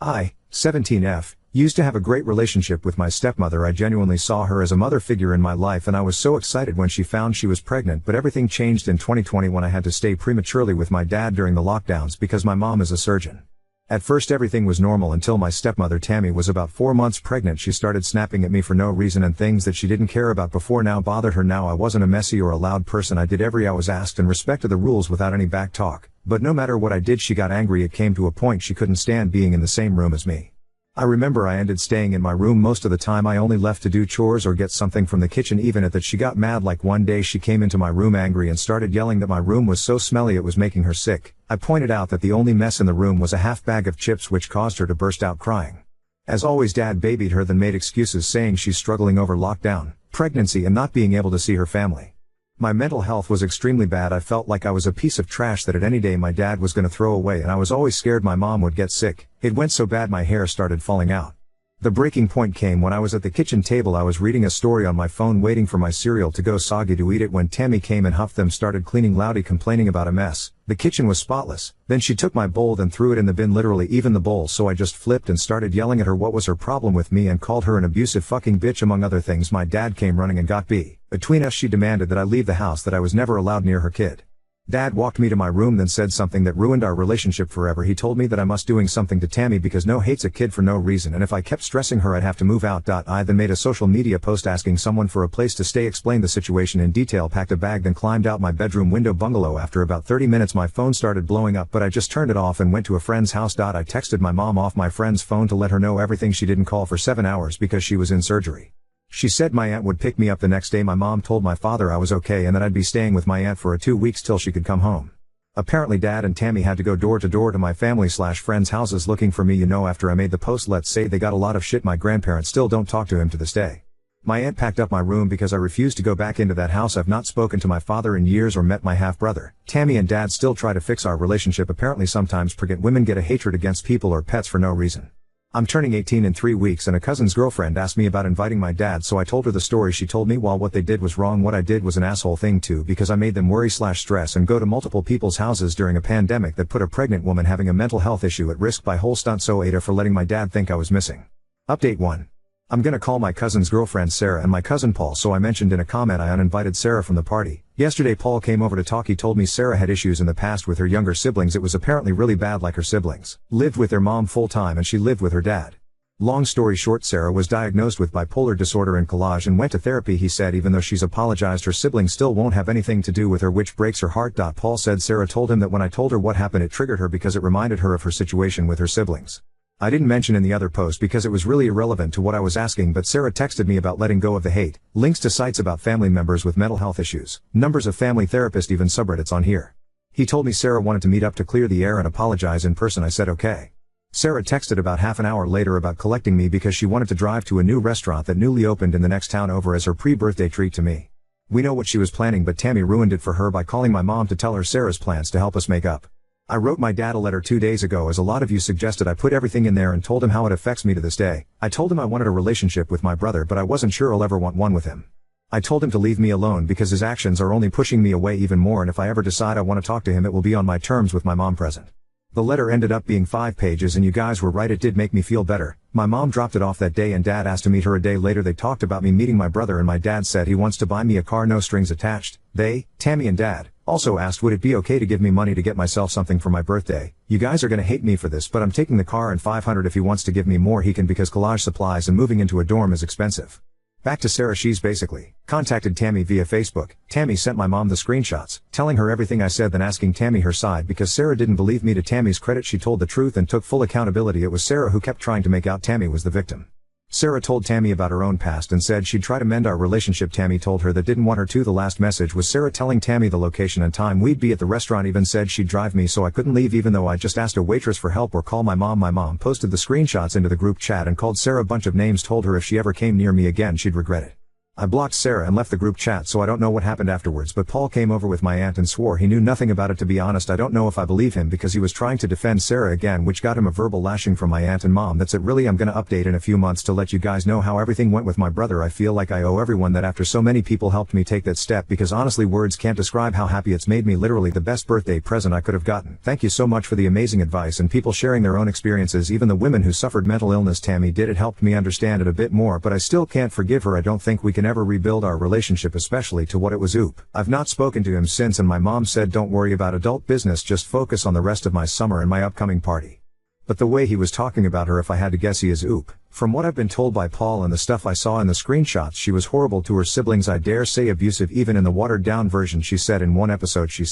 I, 17F, used to have a great relationship with my stepmother. I genuinely saw her as a mother figure in my life, and I was so excited when she found she was pregnant, but everything changed in 2020 when I had to stay prematurely with my dad during the lockdowns because my mom is a surgeon. At first everything was normal until my stepmother Tammy was about 4 months pregnant. She started snapping at me for no reason, and things that she didn't care about before now bothered her. Now I wasn't a messy or a loud person. I did every I was asked and respected the rules without any back talk, but no matter what I did she got angry. It came to a point she couldn't stand being in the same room as me. I remember I ended staying in my room most of the time. I only left to do chores or get something from the kitchen. Even at that she got mad. Like one day she came into my room angry and started yelling that my room was so smelly it was making her sick. I pointed out that the only mess in the room was a half bag of chips, which caused her to burst out crying. As always, Dad babied her, then made excuses saying she's struggling over lockdown, pregnancy, and not being able to see her family. My mental health was extremely bad. I felt like I was a piece of trash that at any day my dad was gonna throw away, and I was always scared my mom would get sick. It went so bad my hair started falling out. The breaking point came when I was at the kitchen table. I was reading a story on my phone waiting for my cereal to go soggy to eat it when Tammy came and huffed them, started cleaning loudly, complaining about a mess. The kitchen was spotless. Then she took my bowl and threw it in the bin, literally even the bowl. So I just flipped and started yelling at her what was her problem with me and called her an abusive fucking bitch among other things. My dad came running and got B. Between us she demanded that I leave the house, that I was never allowed near her kid. Dad walked me to my room, then said something that ruined our relationship forever. He told me that I must doing something to Tammy because no hates a kid for no reason, and if I kept stressing her I'd have to move out. I then made a social media post asking someone for a place to stay, explained the situation in detail, packed a bag, then climbed out my bedroom window bungalow. After about 30 minutes my phone started blowing up, but I just turned it off and went to a friend's house. I texted my mom off my friend's phone to let her know everything. She didn't call for 7 hours because she was in surgery. She said my aunt would pick me up the next day. My mom told my father I was okay and that I'd be staying with my aunt for 2 weeks till she could come home. Apparently Dad and Tammy had to go door to door to my family/friends' houses looking for me. After I made the post, let's say they got a lot of shit. My grandparents still don't talk to him to this day. My aunt packed up my room because I refused to go back into that house. I've not spoken to my father in years or met my half-brother. Tammy and Dad still try to fix our relationship. Apparently sometimes pregnant women get a hatred against people or pets for no reason. I'm turning 18 in 3 weeks, and a cousin's girlfriend asked me about inviting my dad, so I told her the story. She told me while what they did was wrong, what I did was an asshole thing too, because I made them worry/stress and go to multiple people's houses during a pandemic that put a pregnant woman having a mental health issue at risk by whole stunt. So Ada for letting my dad think I was missing. Update 1. I'm gonna call my cousin's girlfriend Sarah and my cousin Paul. So I mentioned in a comment I uninvited Sarah from the party. Yesterday Paul came over to talk. He told me Sarah had issues in the past with her younger siblings. It was apparently really bad, like her siblings lived with their mom full time and she lived with her dad. Long story short, Sarah was diagnosed with bipolar disorder and collage and went to therapy. He said even though she's apologized, her siblings still won't have anything to do with her, which breaks her heart. Paul said Sarah told him that when I told her what happened it triggered her because it reminded her of her situation with her siblings. I didn't mention in the other post because it was really irrelevant to what I was asking, but Sarah texted me about letting go of the hate, links to sites about family members with mental health issues, numbers of family therapists, even subreddits on here. He told me Sarah wanted to meet up to clear the air and apologize in person. I said okay. Sarah texted about half an hour later about collecting me because she wanted to drive to a new restaurant that newly opened in the next town over as her pre-birthday treat to me. We know what she was planning, but Tammy ruined it for her by calling my mom to tell her Sarah's plans to help us make up. I wrote my dad a letter 2 days ago, as a lot of you suggested. I put everything in there and told him how it affects me to this day. I told him I wanted a relationship with my brother, but I wasn't sure I'll ever want one with him. I told him to leave me alone because his actions are only pushing me away even more, and if I ever decide I want to talk to him it will be on my terms with my mom present. The letter ended up being 5 pages, and you guys were right, it did make me feel better. My mom dropped it off that day and Dad asked to meet her a day later. They talked about me meeting my brother, and my dad said he wants to buy me a car, no strings attached. They, Tammy and Dad, also asked would it be okay to give me money to get myself something for my birthday. You guys are gonna hate me for this, but I'm taking the car and $500 if he wants to give me more he can, because collage supplies and moving into a dorm is expensive. Back to Sarah. She's basically contacted Tammy via Facebook. Tammy sent my mom the screenshots, telling her everything I said, then asking Tammy her side because Sarah didn't believe me. To Tammy's credit, she told the truth and took full accountability. It was Sarah who kept trying to make out Tammy was the victim. Sarah told Tammy about her own past and said she'd try to mend our relationship. Tammy told her that didn't want her to. The last message was Sarah telling Tammy the location and time we'd be at the restaurant, even said she'd drive me so I couldn't leave even though I just asked a waitress for help or call my mom. My mom posted the screenshots into the group chat and called Sarah a bunch of names, told her if she ever came near me again she'd regret it. I blocked Sarah and left the group chat, so I don't know what happened afterwards, but Paul came over with my aunt and swore he knew nothing about it. To be honest, I don't know if I believe him because he was trying to defend Sarah again, which got him a verbal lashing from my aunt and mom. That's it really. I'm gonna update in a few months to let you guys know how everything went with my brother. I feel like I owe everyone that after so many people helped me take that step, because honestly words can't describe how happy it's made me. Literally the best birthday present I could have gotten. Thank you so much for the amazing advice and people sharing their own experiences, even the women who suffered mental illness. Tammy did. It helped me understand it a bit more, but I still can't forgive her. I don't think we can ever rebuild our relationship, especially to what it was. Oop. I've not spoken to him since, and my mom said don't worry about adult business, just focus on the rest of my summer and my upcoming party. But the way he was talking about her, if I had to guess, he is oop. From what I've been told by Paul and the stuff I saw in the screenshots, she was horrible to her siblings. I dare say abusive, even in the watered down version. She said in one episode she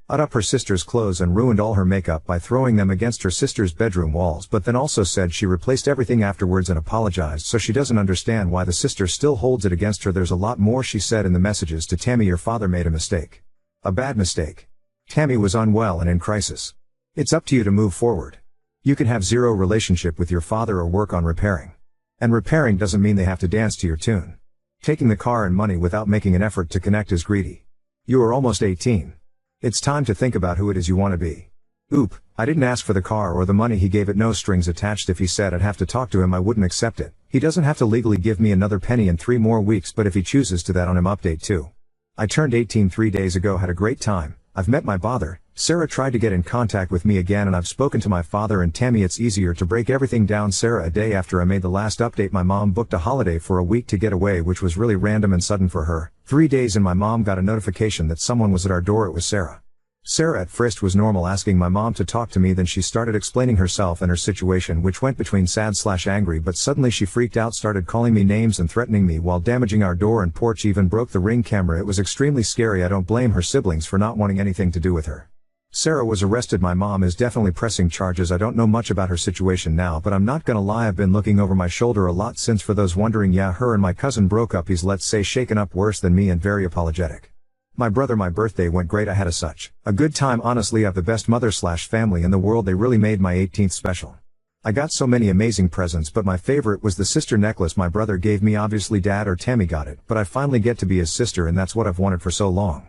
cut up her sister's clothes and ruined all her makeup by throwing them against her sister's bedroom walls, but then also said she replaced everything afterwards and apologized, so she doesn't understand why the sister still holds it against her. There's a lot more she said in the messages to Tammy. Your father made a mistake. A bad mistake. Tammy was unwell and in crisis. It's up to you to move forward. You can have zero relationship with your father or work on repairing. And repairing doesn't mean they have to dance to your tune. Taking the car and money without making an effort to connect is greedy. You are almost 18. It's time to think about who it is you want to be. Oop, I didn't ask for the car or the money, he gave it, no strings attached. If he said I'd have to talk to him, I wouldn't accept it. He doesn't have to legally give me another penny in 3 more weeks, but if he chooses to, that on him. Update 2. I turned 18 3 days ago, had a great time. I've met my father. Sarah tried to get in contact with me again, and I've spoken to my father and Tammy. It's easier to break everything down. Sarah, a day after I made the last update, my mom booked a holiday for a week to get away, which was really random and sudden for her. 3 days and my mom got a notification that someone was at our door. It was Sarah. Sarah at first was normal, asking my mom to talk to me, then she started explaining herself and her situation, which went between sad/angry, but suddenly she freaked out, started calling me names and threatening me while damaging our door and porch, even broke the Ring camera. It was extremely scary. I don't blame her siblings for not wanting anything to do with her. Sarah was arrested. My mom is definitely pressing charges. I don't know much about her situation now, but I'm not gonna lie, I've been looking over my shoulder a lot since. For those wondering, yeah, her and my cousin broke up. He's, let's say, shaken up worse than me and very apologetic. My brother, my birthday went great. I had a good time. Honestly, I have the best mother/family in the world. They really made my 18th special. I got so many amazing presents, but my favorite was the sister necklace my brother gave me. Obviously Dad or Tammy got it, but I finally get to be his sister, and that's what I've wanted for so long.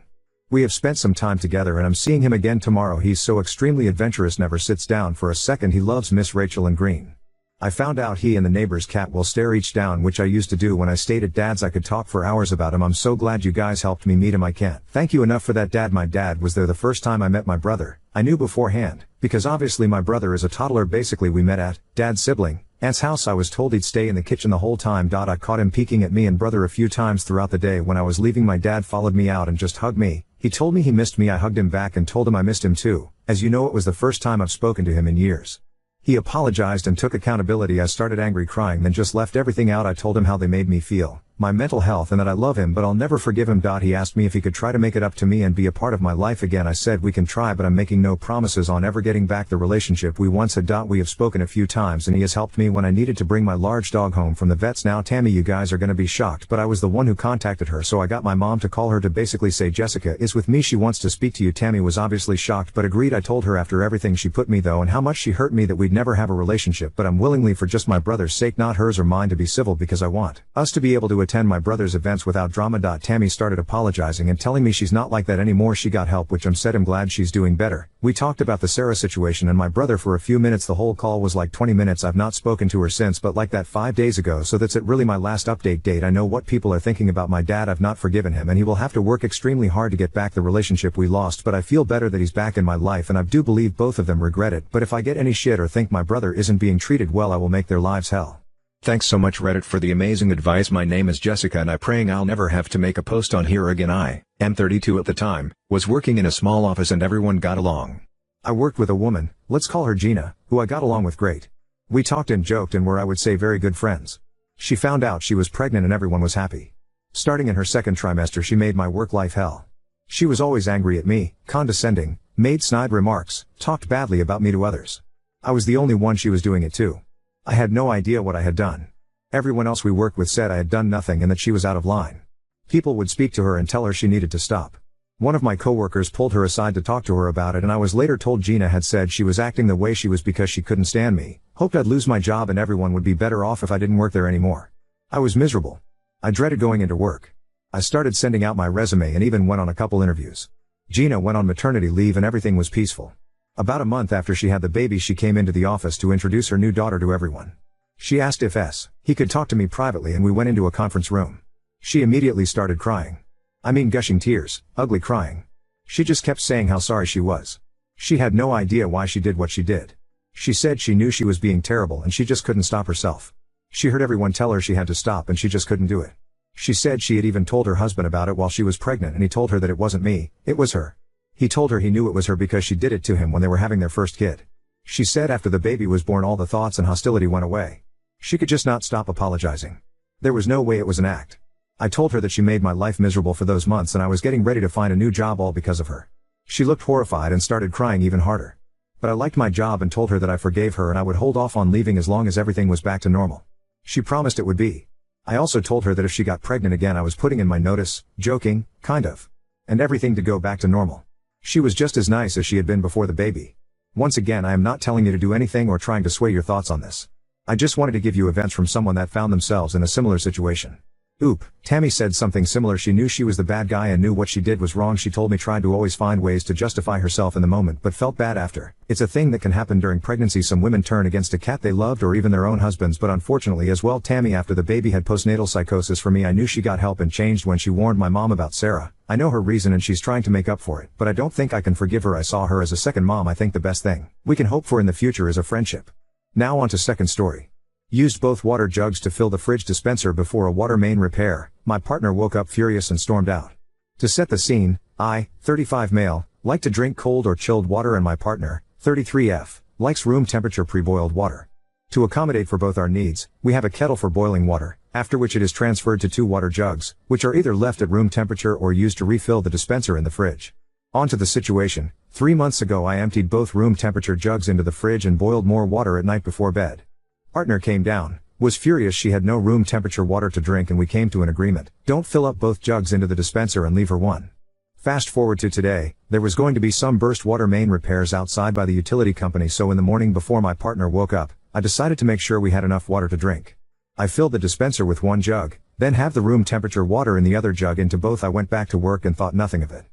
We have spent some time together and I'm seeing him again tomorrow. He's so extremely adventurous, never sits down for a second. He loves Miss Rachel and Green. I found out he and the neighbor's cat will stare each down, which I used to do when I stayed at Dad's. I could talk for hours about him. I'm so glad you guys helped me meet him. I can't thank you enough for that, Dad. My dad was there the first time I met my brother. I knew beforehand, because obviously my brother is a toddler. Basically we met at Dad's sibling aunt's house. I was told he'd stay in the kitchen the whole time. I caught him peeking at me and brother a few times throughout the day. When I was leaving, my dad followed me out and just hugged me. He told me he missed me. I hugged him back and told him I missed him too. As you know, it was the first time I've spoken to him in years. He apologized and took accountability. I started angry, crying, then just left everything out. I told him how they made me feel, my mental health, and that I love him, but I'll never forgive him. He asked me if he could try to make it up to me and be a part of my life again. I said we can try, but I'm making no promises on ever getting back the relationship we once had. We have spoken a few times and he has helped me when I needed to bring my large dog home from the vets. Now Tammy, you guys are gonna be shocked, but I was the one who contacted her, so I got my mom to call her to basically say Jessica is with me, she wants to speak to you. Tammy was obviously shocked but agreed. I told her after everything she put me though and how much she hurt me that we'd never have a relationship, but I'm willingly, for just my brother's sake, not hers or mine, to be civil, because I want us to be able to attend my brother's events without drama. Tammy started apologizing and telling me she's not like that anymore. She got help, which I'm glad she's doing better. We talked about the Sarah situation and my brother for a few minutes. The whole call was like 20 minutes. I've not spoken to her since, but like that 5 days ago, so that's it really my last update date. I know what people are thinking about my dad. I've not forgiven him and he will have to work extremely hard to get back the relationship we lost, but I feel better that he's back in my life and I do believe both of them regret it. But if I get any shit or think my brother isn't being treated well, I will make their lives hell. Thanks so much Reddit for the amazing advice. My name is Jessica and I'm praying I'll never have to make a post on here again. I am 32 at the time, was working in a small office and everyone got along. I worked with a woman, let's call her Gina, who I got along with great. We talked and joked and were, I would say, very good friends. She found out she was pregnant and everyone was happy. Starting in her second trimester, she made my work life hell. She was always angry at me, condescending, made snide remarks, talked badly about me to others. I was the only one she was doing it to. I had no idea what I had done. Everyone else we worked with said I had done nothing and that she was out of line. People would speak to her and tell her she needed to stop. One of my coworkers pulled her aside to talk to her about it, and I was later told Gina had said she was acting the way she was because she couldn't stand me, hoped I'd lose my job and everyone would be better off if I didn't work there anymore. I was miserable. I dreaded going into work. I started sending out my resume and even went on a couple interviews. Gina went on maternity leave and everything was peaceful. About a month after she had the baby, she came into the office to introduce her new daughter to everyone. She asked if he could talk to me privately, and we went into a conference room. She immediately started crying. I mean, gushing tears, ugly crying. She just kept saying how sorry she was. She had no idea why she did what she did. She said she knew she was being terrible and she just couldn't stop herself. She heard everyone tell her she had to stop and she just couldn't do it. She said she had even told her husband about it while she was pregnant, and he told her that it wasn't me, it was her. He told her he knew it was her because she did it to him when they were having their first kid. She said after the baby was born all the thoughts and hostility went away. She could just not stop apologizing. There was no way it was an act. I told her that she made my life miserable for those months and I was getting ready to find a new job all because of her. She looked horrified and started crying even harder. But I liked my job and told her that I forgave her and I would hold off on leaving as long as everything was back to normal. She promised it would be. I also told her that if she got pregnant again I was putting in my notice, joking, kind of. And everything to go back to normal. She was just as nice as she had been before the baby. Once again, I am not telling you to do anything or trying to sway your thoughts on this. I just wanted to give you events from someone that found themselves in a similar situation. Oop, Tammy said something similar. She knew she was the bad guy and knew what she did was wrong. She told me tried to always find ways to justify herself in the moment but felt bad after. It's a thing that can happen during pregnancy. Some women turn against a cat they loved or even their own husbands, but unfortunately as well. Tammy, after the baby had postnatal psychosis. For me, I knew she got help and changed when she warned my mom about Sarah. I know her reason and she's trying to make up for it, but I don't think I can forgive her. I saw her as a second mom. I think the best thing we can hope for in the future is a friendship. Now on to second story. Used both water jugs to fill the fridge dispenser before a water main repair. My partner woke up furious and stormed out. To set the scene, I, 35 male, like to drink cold or chilled water, and my partner, 33F, likes room temperature pre-boiled water. To accommodate for both our needs, we have a kettle for boiling water, after which it is transferred to 2 water jugs, which are either left at room temperature or used to refill the dispenser in the fridge. On to the situation. 3 months ago I emptied both room temperature jugs into the fridge and boiled more water at night before bed. Partner came down, was furious she had no room temperature water to drink, and we came to an agreement. Don't fill up both jugs into the dispenser and leave her one. Fast forward to today, there was going to be some burst water main repairs outside by the utility company, so in the morning before my partner woke up, I decided to make sure we had enough water to drink. I filled the dispenser with 1 jug, then have the room temperature water in the other jug into both. I went back to work and thought nothing of it.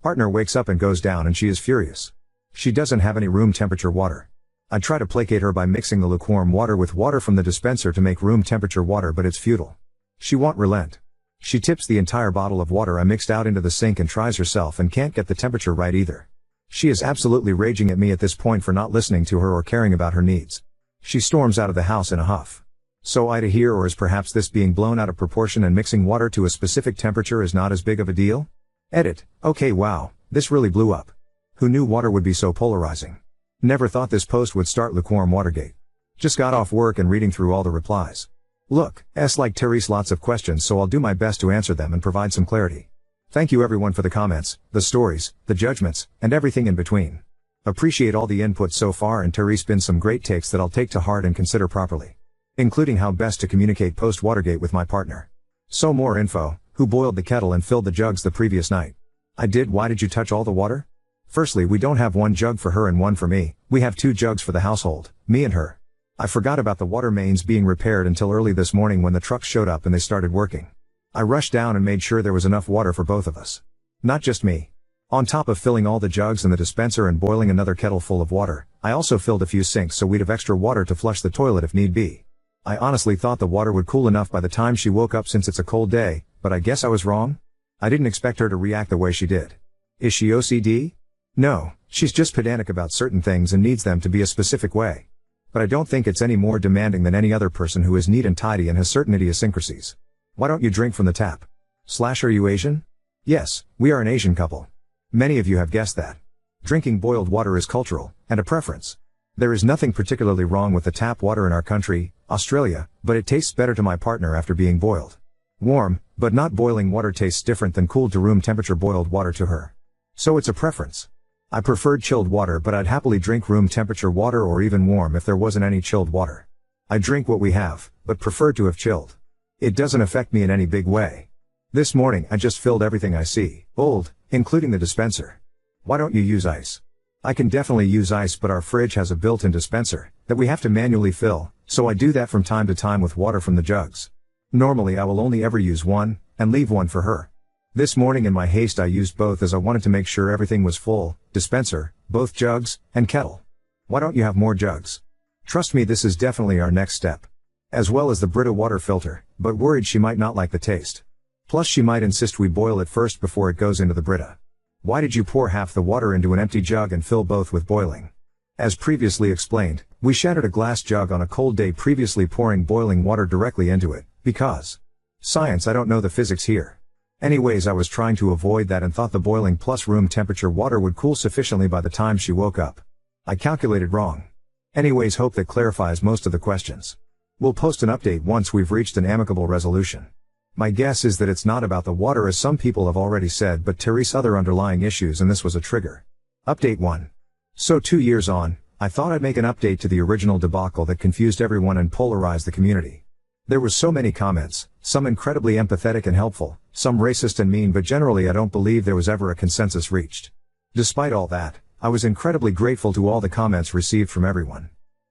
Partner wakes up and goes down and she is furious. She doesn't have any room temperature water. I try to placate her by mixing the lukewarm water with water from the dispenser to make room temperature water, but it's futile. She won't relent. She tips the entire bottle of water I mixed out into the sink and tries herself and can't get the temperature right either. She is absolutely raging at me at this point for not listening to her or caring about her needs. She storms out of the house in a huff. So I to hear, or is perhaps this being blown out of proportion and mixing water to a specific temperature is not as big of a deal? Edit. Okay, wow, this really blew up. Who knew water would be so polarizing? Never thought this post would start lukewarm Watergate. Just got off work and reading through all the replies. Look, like Therese, lots of questions, so I'll do my best to answer them and provide some clarity. Thank you everyone for the comments, the stories, the judgments, and everything in between. Appreciate all the input so far, and Therese been some great takes that I'll take to heart and consider properly. Including how best to communicate post-Watergate with my partner. So more info: who boiled the kettle and filled the jugs the previous night? I did. Why did you touch all the water? Firstly, we don't have 1 jug for her and 1 for me, we have 2 jugs for the household, me and her. I forgot about the water mains being repaired until early this morning when the trucks showed up and they started working. I rushed down and made sure there was enough water for both of us. Not just me. On top of filling all the jugs in the dispenser and boiling another kettle full of water, I also filled a few sinks so we'd have extra water to flush the toilet if need be. I honestly thought the water would cool enough by the time she woke up since it's a cold day, but I guess I was wrong? I didn't expect her to react the way she did. Is she OCD? No, she's just pedantic about certain things and needs them to be a specific way. But I don't think it's any more demanding than any other person who is neat and tidy and has certain idiosyncrasies. Why don't you drink from the tap? Are you Asian? Yes, we are an Asian couple. Many of you have guessed that. Drinking boiled water is cultural, and a preference. There is nothing particularly wrong with the tap water in our country, Australia, but it tastes better to my partner after being boiled. Warm, but not boiling water tastes different than cooled to room temperature boiled water to her. So it's a preference. I preferred chilled water, but I'd happily drink room temperature water or even warm if there wasn't any chilled water. I drink what we have, but prefer to have chilled. It doesn't affect me in any big way. This morning I just filled everything I see, old, including the dispenser. Why don't you use ice? I can definitely use ice, but our fridge has a built-in dispenser that we have to manually fill, so I do that from time to time with water from the jugs. Normally I will only ever use one, and leave one for her. This morning in my haste I used both as I wanted to make sure everything was full, dispenser, both jugs, and kettle. Why don't you have more jugs? Trust me, this is definitely our next step. As well as the Brita water filter, but worried she might not like the taste. Plus she might insist we boil it first before it goes into the Brita. Why did you pour half the water into an empty jug and fill both with boiling? As previously explained, we shattered a glass jug on a cold day, previously pouring boiling water directly into it, because science, I don't know the physics here. Anyways, I was trying to avoid that and thought the boiling plus room temperature water would cool sufficiently by the time she woke up. I calculated wrong. Anyways, hope that clarifies most of the questions. We'll post an update once we've reached an amicable resolution. My guess is that it's not about the water as some people have already said, but Teresa's other underlying issues, and this was a trigger. Update 1. So 2 years on, I thought I'd make an update to the original debacle that confused everyone and polarized the community. There were so many comments, some incredibly empathetic and helpful, some racist and mean, but generally I don't believe there was ever a consensus reached. Despite all that, I was incredibly grateful to all the comments received from everyone.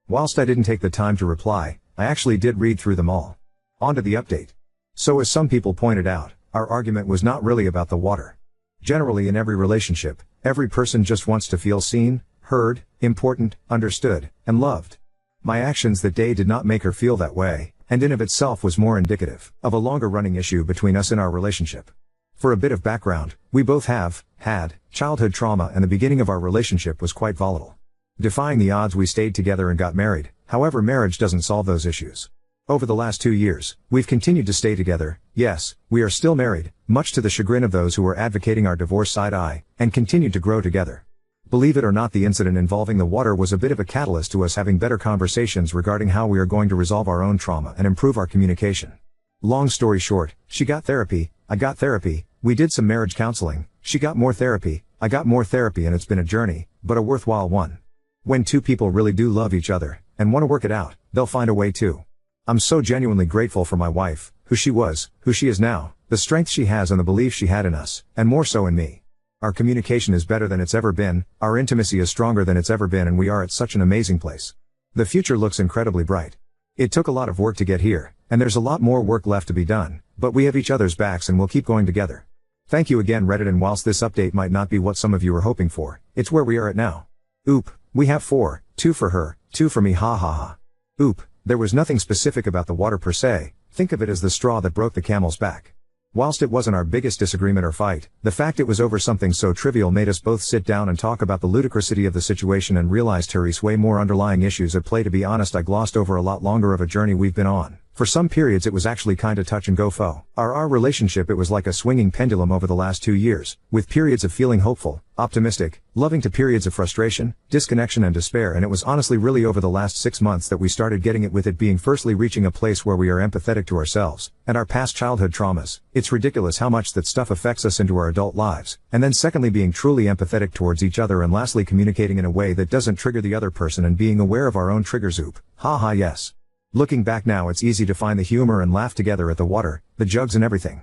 Whilst I didn't take the time to reply, I actually did read through them all. On to the update. So as some people pointed out, our argument was not really about the water. Generally in every relationship, every person just wants to feel seen, heard, important, understood, and loved. My actions that day did not make her feel that way, and in of itself was more indicative of a longer running issue between us in our relationship. For a bit of background, we both have had childhood trauma, and the beginning of our relationship was quite volatile. Defying the odds, we stayed together and got married. However, marriage doesn't solve those issues. Over the last 2 years, we've continued to stay together. Yes, we are still married, much to the chagrin of those who were advocating our divorce side-eye, and continued to grow together. Believe it or not, the incident involving the water was a bit of a catalyst to us having better conversations regarding how we are going to resolve our own trauma and improve our communication. Long story short, she got therapy, I got therapy, we did some marriage counseling, she got more therapy, I got more therapy, and it's been a journey, but a worthwhile one. When two people really do love each other, and want to work it out, they'll find a way too. I'm so genuinely grateful for my wife, who she was, who she is now, the strength she has and the belief she had in us, and more so in me. Our communication is better than it's ever been, our intimacy is stronger than it's ever been, and we are at such an amazing place. The future looks incredibly bright. It took a lot of work to get here, and there's a lot more work left to be done, but we have each other's backs and we'll keep going together. Thank you again, Reddit, and whilst this update might not be what some of you were hoping for, it's where we are at now. Oop, we have 4, 2 for her, 2 for me, ha ha ha. Oop, there was nothing specific about the water per se, think of it as the straw that broke the camel's back. Whilst it wasn't our biggest disagreement or fight, the fact it was over something so trivial made us both sit down and talk about the ludicrousity of the situation and realize Teresa's way more underlying issues at play. To be honest, I glossed over a lot longer of a journey we've been on. For some periods it was actually kinda touch and go fo. Our relationship, it was like a swinging pendulum over the last 2 years, with periods of feeling hopeful, optimistic, loving to periods of frustration, disconnection and despair, and it was honestly really over the last 6 months that we started getting it, with it being firstly reaching a place where we are empathetic to ourselves, and our past childhood traumas. It's ridiculous how much that stuff affects us into our adult lives, and then secondly being truly empathetic towards each other, and lastly communicating in a way that doesn't trigger the other person and being aware of our own triggers. Oop, haha yes. Looking back now, it's easy to find the humor and laugh together at the water, the jugs and everything.